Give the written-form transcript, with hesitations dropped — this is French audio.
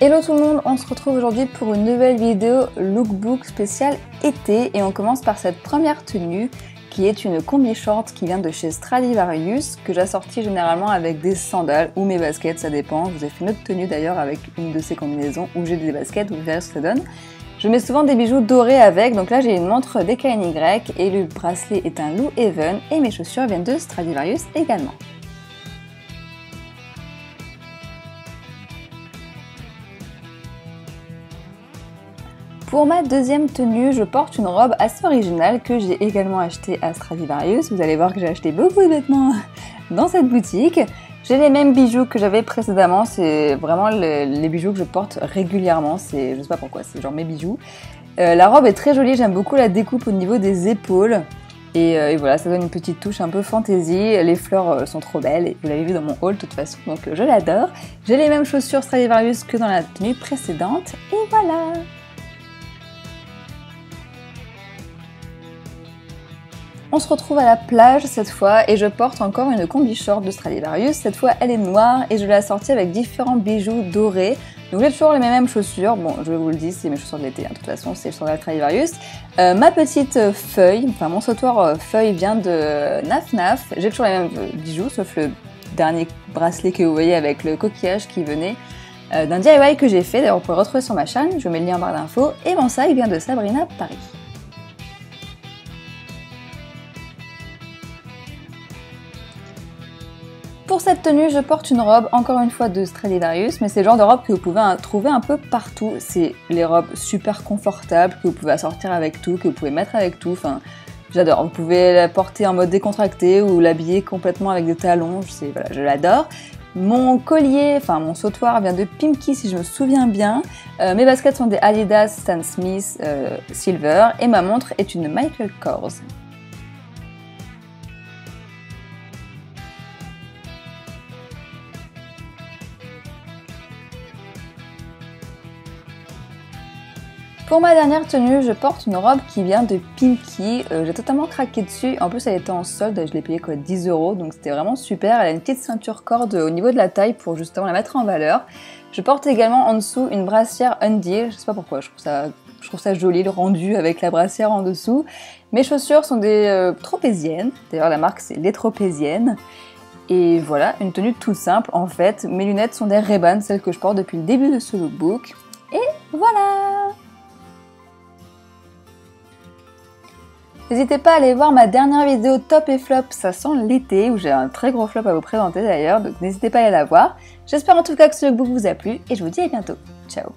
Hello tout le monde, on se retrouve aujourd'hui pour une nouvelle vidéo lookbook spécial été et on commence par cette première tenue qui est une combi short qui vient de chez Stradivarius que j'assortis généralement avec des sandales ou mes baskets, ça dépend. Je vous ai fait une autre tenue d'ailleurs avec une de ces combinaisons où j'ai des baskets, vous verrez ce que ça donne. Je mets souvent des bijoux dorés avec, donc là j'ai une montre DKNY et le bracelet est un Lou Haven et mes chaussures viennent de Stradivarius également. Pour ma deuxième tenue, je porte une robe assez originale que j'ai également achetée à Stradivarius. Vous allez voir que j'ai acheté beaucoup de vêtements dans cette boutique. J'ai les mêmes bijoux que j'avais précédemment, c'est vraiment les bijoux que je porte régulièrement, je sais pas pourquoi, c'est genre mes bijoux. La robe est très jolie, j'aime beaucoup la découpe au niveau des épaules. Et voilà, ça donne une petite touche un peu fantaisie, les fleurs sont trop belles, et vous l'avez vu dans mon haul de toute façon, donc je l'adore. J'ai les mêmes chaussures Stradivarius que dans la tenue précédente, et voilà! On se retrouve à la plage cette fois et je porte encore une combi short de Stradivarius. Cette fois elle est noire et je l'ai assortie avec différents bijoux dorés. Donc j'ai toujours les mêmes chaussures, bon je vous le dis c'est mes chaussures de l'été, de toute façon c'est sur la Stradivarius. Ma petite feuille, enfin mon sautoir feuille vient de Naf Naf. J'ai toujours les mêmes bijoux sauf le dernier bracelet que vous voyez avec le coquillage qui venait d'un DIY que j'ai fait. D'ailleurs vous pouvez le retrouver sur ma chaîne, je mets le lien en barre d'infos. Et mon sac vient de Sabrina Paris. Pour cette tenue, je porte une robe, encore une fois de Stradivarius, mais c'est le genre de robe que vous pouvez trouver un peu partout. C'est les robes super confortables, que vous pouvez assortir avec tout, que vous pouvez mettre avec tout, enfin, j'adore. Vous pouvez la porter en mode décontracté ou l'habiller complètement avec des talons, voilà, je l'adore. Mon collier, enfin mon sautoir vient de Pimkie si je me souviens bien. Mes baskets sont des Adidas Stan Smith Silver et ma montre est une Michael Kors. Pour ma dernière tenue, je porte une robe qui vient de Pimkie. J'ai totalement craqué dessus. En plus, elle était en solde. Je l'ai payée quoi, 10 €. Donc c'était vraiment super. Elle a une petite ceinture corde au niveau de la taille pour justement la mettre en valeur. Je porte également en dessous une brassière Undie. Je sais pas pourquoi. Je trouve ça joli le rendu avec la brassière en dessous. Mes chaussures sont des tropéziennes. D'ailleurs, la marque c'est les Tropéziennes. Et voilà, une tenue toute simple en fait. Mes lunettes sont des Ray-Ban, celles que je porte depuis le début de ce lookbook. Et voilà! N'hésitez pas à aller voir ma dernière vidéo top et flop, ça sent l'été, où j'ai un très gros flop à vous présenter d'ailleurs, donc n'hésitez pas à aller la voir. J'espère en tout cas que ce lookbook vous a plu, et je vous dis à bientôt. Ciao!